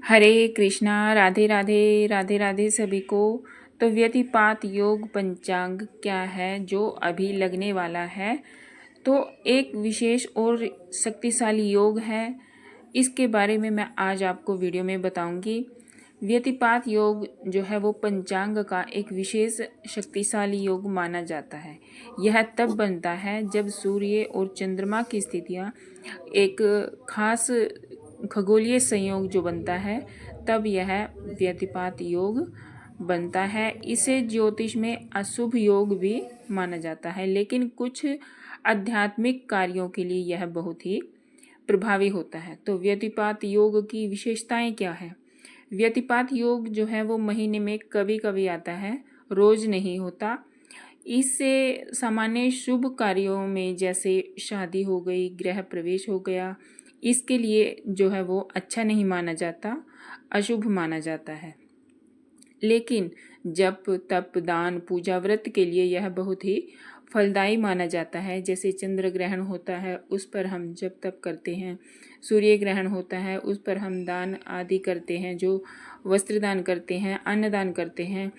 हरे कृष्णा, राधे राधे, राधे राधे सभी को। तो व्यतिपात योग पंचांग क्या है जो अभी लगने वाला है, तो एक विशेष और शक्तिशाली योग है। इसके बारे में मैं आज आपको वीडियो में बताऊंगी। व्यतिपात योग जो है वो पंचांग का एक विशेष शक्तिशाली योग माना जाता है। यह तब बनता है जब सूर्य और चंद्रमा की स्थितियाँ एक खास खगोलीय संयोग जो बनता है, तब यह व्यतिपात योग बनता है। इसे ज्योतिष में अशुभ योग भी माना जाता है, लेकिन कुछ आध्यात्मिक कार्यों के लिए यह बहुत ही प्रभावी होता है। तो व्यतिपात योग की विशेषताएं क्या है? व्यतिपात योग जो है वो महीने में कभी कभी आता है, रोज नहीं होता। इससे सामान्य शुभ कार्यों में जैसे शादी हो गई, गृह प्रवेश हो गया, इसके लिए जो है वो अच्छा नहीं माना जाता, अशुभ माना जाता है। लेकिन जप तप दान पूजा व्रत के लिए यह बहुत ही फलदायी माना जाता है। जैसे चंद्र ग्रहण होता है, उस पर हम जप तप करते हैं। सूर्य ग्रहण होता है, उस पर हम दान आदि करते हैं, जो वस्त्र दान करते हैं, अन्न दान करते हैं।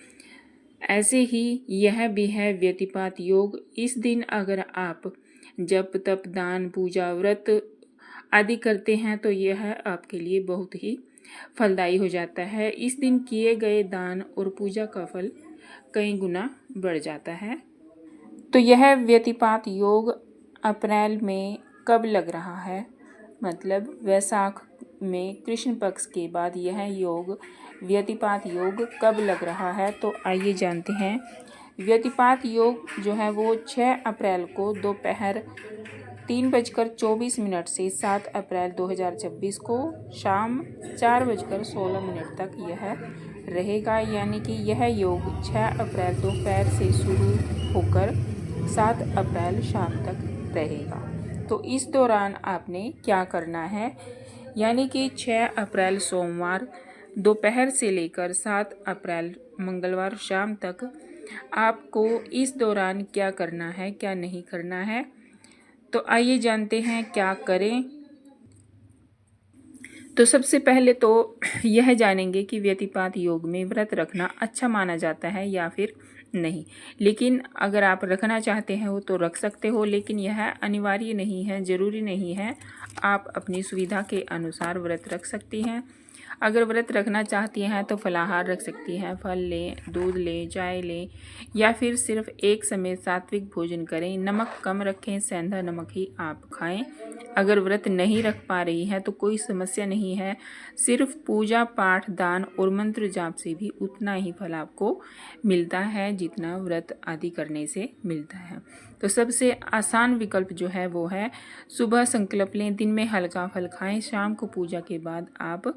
ऐसे ही यह भी है व्यतिपात योग। इस दिन अगर आप जप तप दान पूजा व्रत आदि करते हैं तो यह आपके लिए बहुत ही फलदायी हो जाता है। इस दिन किए गए दान और पूजा का फल कई गुना बढ़ जाता है। तो यह व्यतिपात योग अप्रैल में कब लग रहा है? मतलब वैशाख में कृष्ण पक्ष के बाद यह योग व्यतिपात योग कब लग रहा है, तो आइए जानते हैं। व्यतिपात योग जो है वो 6 अप्रैल को दोपहर 3:24 से 7 अप्रैल 2026 को शाम 4:16 तक यह रहेगा। यानी कि यह योग 6 अप्रैल दोपहर से शुरू होकर 7 अप्रैल शाम तक रहेगा। तो इस दौरान आपने क्या करना है? यानी कि 6 अप्रैल सोमवार दोपहर से लेकर 7 अप्रैल मंगलवार शाम तक आपको इस दौरान क्या करना है, क्या नहीं करना है। तो आइए जानते हैं क्या करें। तो सबसे पहले तो यह जानेंगे कि व्यतिपात योग में व्रत रखना अच्छा माना जाता है या फिर नहीं। लेकिन अगर आप रखना चाहते हैं वो तो रख सकते हो, लेकिन यह अनिवार्य नहीं है, ज़रूरी नहीं है। आप अपनी सुविधा के अनुसार व्रत रख सकती हैं। अगर व्रत रखना चाहती हैं तो फलाहार रख सकती हैं, फल लें, दूध लें, चाय लें, या फिर सिर्फ एक समय सात्विक भोजन करें। नमक कम रखें, सेंधा नमक ही आप खाएं। अगर व्रत नहीं रख पा रही हैं तो कोई समस्या नहीं है। सिर्फ पूजा पाठ दान और मंत्र जाप से भी उतना ही फल आपको मिलता है जितना व्रत आदि करने से मिलता है। तो सबसे आसान विकल्प जो है वो है सुबह संकल्प लें, दिन में हल्का फल खाएं, शाम को पूजा के बाद आप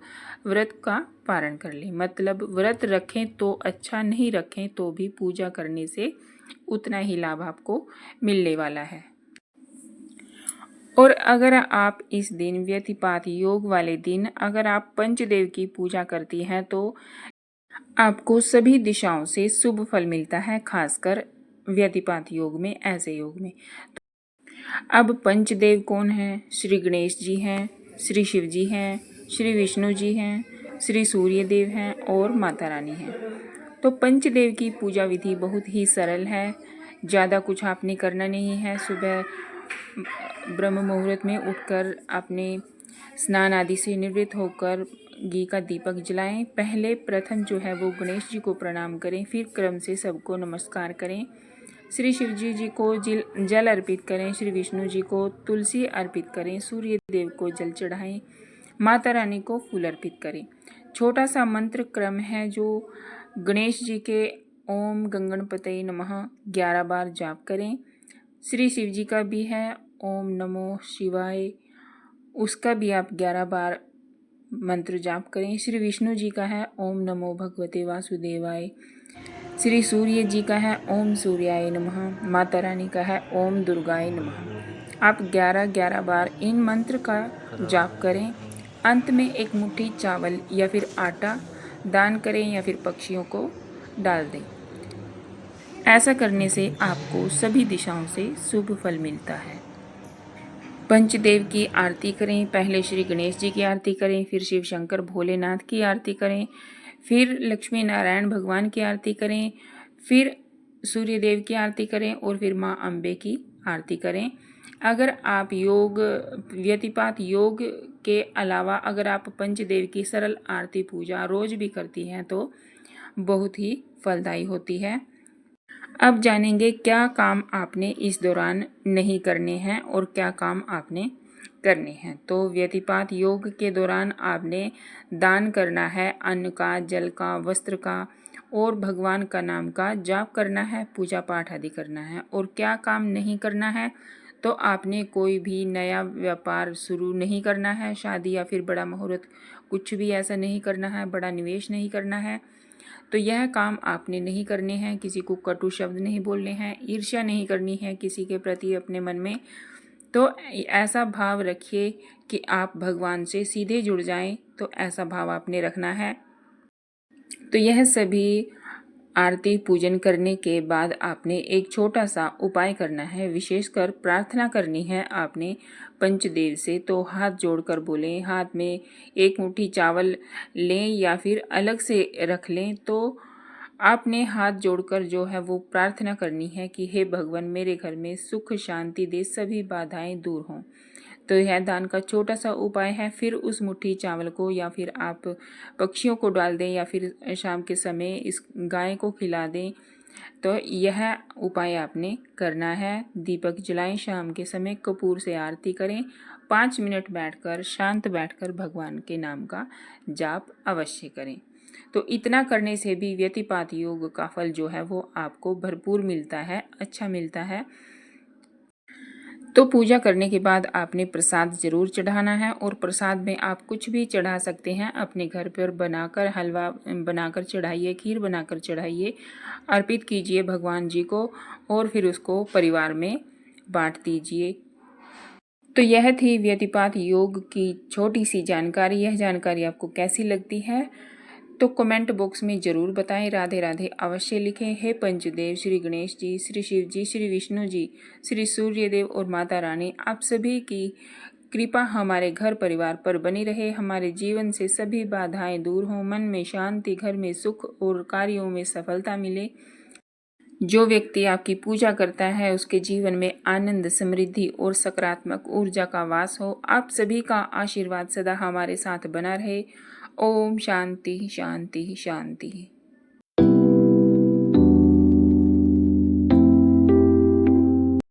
व्रत का पारण कर लें। मतलब व्रत रखें तो अच्छा, नहीं रखें तो भी पूजा करने से उतना ही लाभ आपको मिलने वाला है। और अगर आप इस दिन व्यतिपात योग वाले दिन अगर आप पंचदेव की पूजा करती हैं तो आपको सभी दिशाओं से शुभ फल मिलता है, खासकर व्यतिपात योग में, ऐसे योग में। अब पंचदेव कौन हैं? श्री गणेश जी हैं, श्री शिव जी हैं, श्री विष्णु जी हैं, श्री सूर्य देव हैं और माता रानी हैं। तो पंचदेव की पूजा विधि बहुत ही सरल है, ज़्यादा कुछ आपने करना नहीं है। सुबह ब्रह्म मुहूर्त में उठकर अपने स्नान आदि से निवृत्त होकर घी का दीपक जलाएं। पहले प्रथम जो है वो गणेश जी को प्रणाम करें, फिर क्रम से सबको नमस्कार करें। श्री शिव जी को जल अर्पित करें, श्री विष्णु जी को तुलसी अर्पित करें, सूर्य देव को जल चढ़ाएं, माता रानी को फूल अर्पित करें। छोटा सा मंत्र क्रम है जो गणेश जी के ओम गंगणपतये नमः 11 बार जाप करें। श्री शिव जी का भी है ओम नमो शिवाय, उसका भी आप 11 बार मंत्र जाप करें। श्री विष्णु जी का है ओम नमो भगवते वासुदेवाय। श्री सूर्य जी का है ओम सूर्याय नमः। माता रानी का है ओम दुर्गाय नमः। आप 11-11 बार इन मंत्र का जाप करें। अंत में एक मुट्ठी चावल या फिर आटा दान करें या फिर पक्षियों को डाल दें। ऐसा करने से आपको सभी दिशाओं से शुभ फल मिलता है। पंचदेव की आरती करें। पहले श्री गणेश जी की आरती करें, फिर शिव शंकर भोलेनाथ की आरती करें, फिर लक्ष्मी नारायण भगवान की आरती करें, फिर सूर्यदेव की आरती करें और फिर माँ अम्बे की आरती करें। अगर आप योग व्यतिपात योग के अलावा अगर आप पंचदेव की सरल आरती पूजा रोज भी करती हैं तो बहुत ही फलदायी होती है। अब जानेंगे क्या काम आपने इस दौरान नहीं करने हैं और क्या काम आपने करने हैं। तो व्यतिपात योग के दौरान आपने दान करना है, अन्न का, जल का, वस्त्र का और भगवान का नाम का जाप करना है, पूजा पाठ आदि करना है। और क्या काम नहीं करना है, तो आपने कोई भी नया व्यापार शुरू नहीं करना है, शादी या फिर बड़ा मुहूर्त कुछ भी ऐसा नहीं करना है, बड़ा निवेश नहीं करना है। तो यह काम आपने नहीं करने हैं। किसी को कटु शब्द नहीं बोलने हैं, ईर्ष्या नहीं करनी है किसी के प्रति अपने मन में। तो ऐसा भाव रखिए कि आप भगवान से सीधे जुड़ जाएं, तो ऐसा भाव आपने रखना है। तो यह सभी आरती पूजन करने के बाद आपने एक छोटा सा उपाय करना है, विशेषकर प्रार्थना करनी है आपने पंचदेव से। तो हाथ जोड़कर बोलें, हाथ में एक मुट्ठी चावल लें या फिर अलग से रख लें। तो आपने हाथ जोड़कर जो है वो प्रार्थना करनी है कि हे भगवान, मेरे घर में सुख शांति दे, सभी बाधाएं दूर हों। तो यह दान का छोटा सा उपाय है। फिर उस मुट्ठी चावल को या फिर आप पक्षियों को डाल दें या फिर शाम के समय इस गाय को खिला दें। तो यह उपाय आपने करना है। दीपक जलाएं, शाम के समय कपूर से आरती करें, 5 मिनट बैठकर शांत बैठकर भगवान के नाम का जाप अवश्य करें। तो इतना करने से भी व्यतिपात योग का फल जो है वो आपको भरपूर मिलता है, अच्छा मिलता है। तो पूजा करने के बाद आपने प्रसाद जरूर चढ़ाना है और प्रसाद में आप कुछ भी चढ़ा सकते हैं। अपने घर पर बनाकर हलवा बनाकर चढ़ाइए, खीर बनाकर चढ़ाइए, अर्पित कीजिए भगवान जी को और फिर उसको परिवार में बांट दीजिए। तो यह थी व्यतिपात योग की छोटी सी जानकारी। यह जानकारी आपको कैसी लगती है तो कमेंट बॉक्स में जरूर बताएं। राधे राधे अवश्य लिखें। हे पंचदेव, श्री गणेश जी, श्री शिव जी, श्री विष्णु जी, श्री सूर्यदेव और माता रानी, आप सभी की कृपा हमारे घर परिवार पर बनी रहे। हमारे जीवन से सभी बाधाएं दूर हों, मन में शांति, घर में सुख और कार्यों में सफलता मिले। जो व्यक्ति आपकी पूजा करता है उसके जीवन में आनंद, समृद्धि और सकारात्मक ऊर्जा का वास हो। आप सभी का आशीर्वाद सदा हमारे साथ बना रहे। ओम शांति शांति शांति।